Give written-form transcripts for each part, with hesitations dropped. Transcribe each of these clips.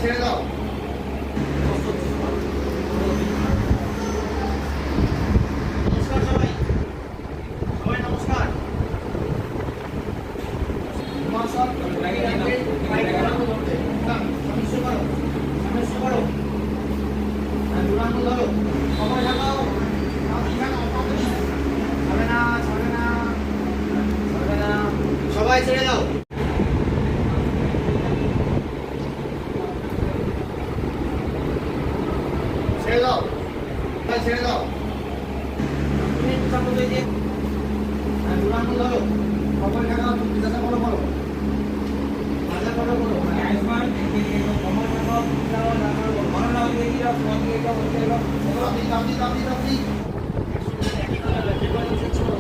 ছেড়ে দাও। নমস্কার সবাই, সবাই নমস্কার। সবাই ছেড়ে দাও। ছেড়ে দাও, ছেড়ে দাও। তুমি চাপো দিয়ে দুরান ধরো, খবর লাগাও, তুমি দাদা বলো বলো, দাদা বলো বলো। আইসমান খবর লাগাও, দাও না করো, ভালো না হলে কি রাখ, ফোন দিয়ে দাও, বলতে দাও। আপনি একই কথা লাগে, বলো চেক করো।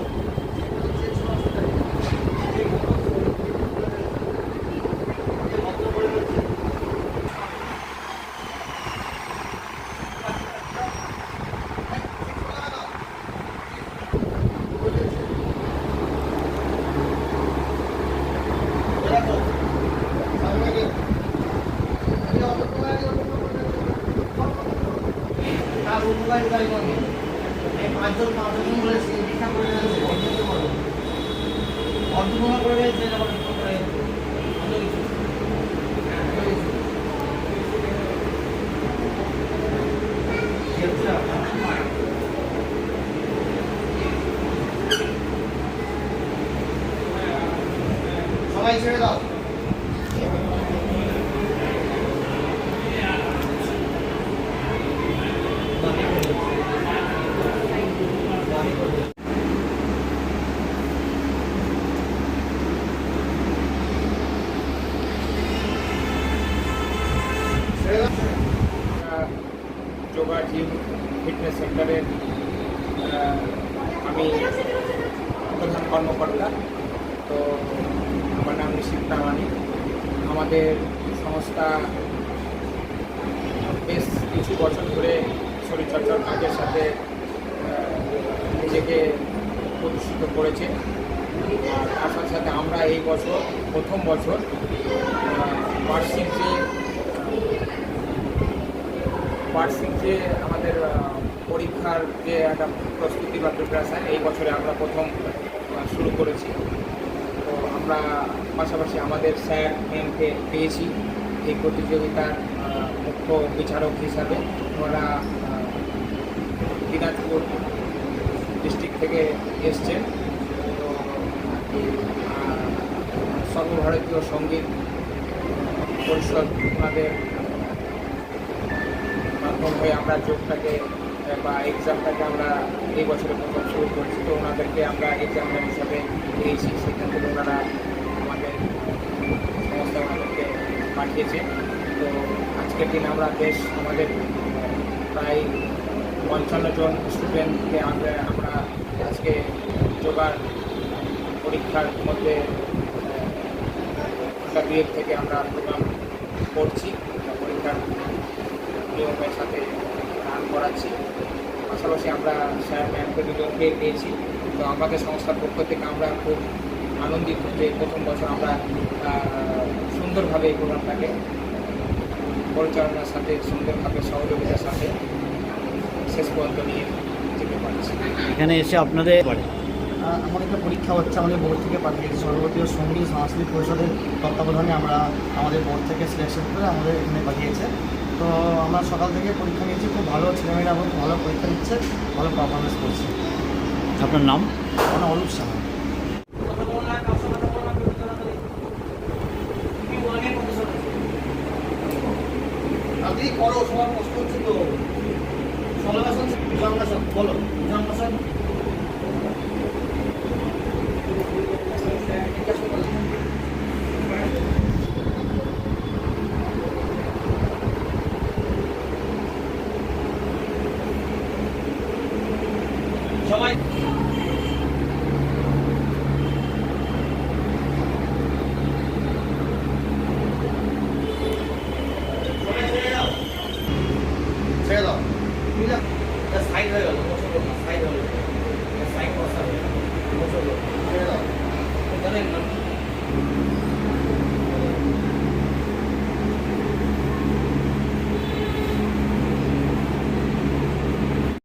সবাই ছেড়ে দাও। যোগা জিম ফিটনেস সেন্টারের আমি প্রধান কর্মকর্তা। তো আমার নাম নিশিত নামানি। আমাদের সংস্থা বেশ কিছু বছর ধরে শরীরচর্চার কাজের সাথে নিজেকে প্রতিষ্ঠিত করেছে। আর তার সাথে সাথে আমরা এই বছর প্রথম বছর বার্ষিক যে আমাদের পরীক্ষার যে একটা প্রস্তুতি বা প্রিপারেশান এই বছরে আমরা প্রথম শুরু করেছি। তো আমরা পাশাপাশি আমাদের স্যার ম্যামকে পেয়েছি এই প্রতিযোগিতার মুখ্য বিচারক হিসাবে। ওরা দিনাজপুর ডিস্ট্রিক্ট থেকে এসছেন। তো সর্বভারতীয় সঙ্গীত পরিষদ ওনাদের মাধ্যম হয়ে আমরা যোগটাকে বা এক্সামটাকে আমরা এই বছরে প্রথম শুরু করছি। তো ওনাদেরকে আমরা এক্সামিনার হিসাবে পেয়েছি। সেখান থেকে ওনারা আমাদের সংস্থা ওনাদেরকে পাঠিয়েছে। তো আজকের দিন আমরা বেশ আমাদের প্রায় 55 জন স্টুডেন্টকে আমরা আজকে যোগার পরীক্ষার মধ্যে ঘন্টা দুয়েক থেকে আমরা প্রোগ্রাম করছি, পরীক্ষার নিয়মের সাথে রান করাচ্ছি। পাশাপাশি আমরা স্যার ম্যামকে দুজনকে পেয়েছি। তো আমাদের সংস্থার পক্ষ থেকে আমরা খুব আনন্দিত যে প্রথম বছর আমরা সুন্দরভাবে এই প্রোগ্রামটাকে পরিচালনার সাথে সুন্দরভাবে সহযোগিতার সাথে শেষ পর্যন্ত নিয়ে যেতে পারছি। এখানে এসে আপনাদের আমাদের একটা পরীক্ষা হচ্ছে, আমাদের বোর্ড থেকে পাঠিয়েছে সর্বভারতীয় সঙ্গীত সাংস্কৃতিক পরিষদের তত্ত্বাবধানে। আমরা আমাদের বোর্ড থেকে সিলেকশন করে আমাদের এখানে পাঠিয়েছে। তো আমরা সকাল থেকে পরীক্ষা নিয়েছি, খুব ভালো ছেলেমেয়েরা খুব ভালো পরীক্ষা দিচ্ছে, ভালো পারফরমেন্স করছে। আপনার নাম? আমার অরূপ সাহা। আপনি করো, সবার কষ্ট হচ্ছে তো। সলাবাসন ভুজঙ্গাসন বলো, ভুজঙ্গাসন। সবাই ছেড়ে দাও। সাইড হয়ে গেল, সাইড হয়ে গেল, সাইড বসা ছেড়ে দাও।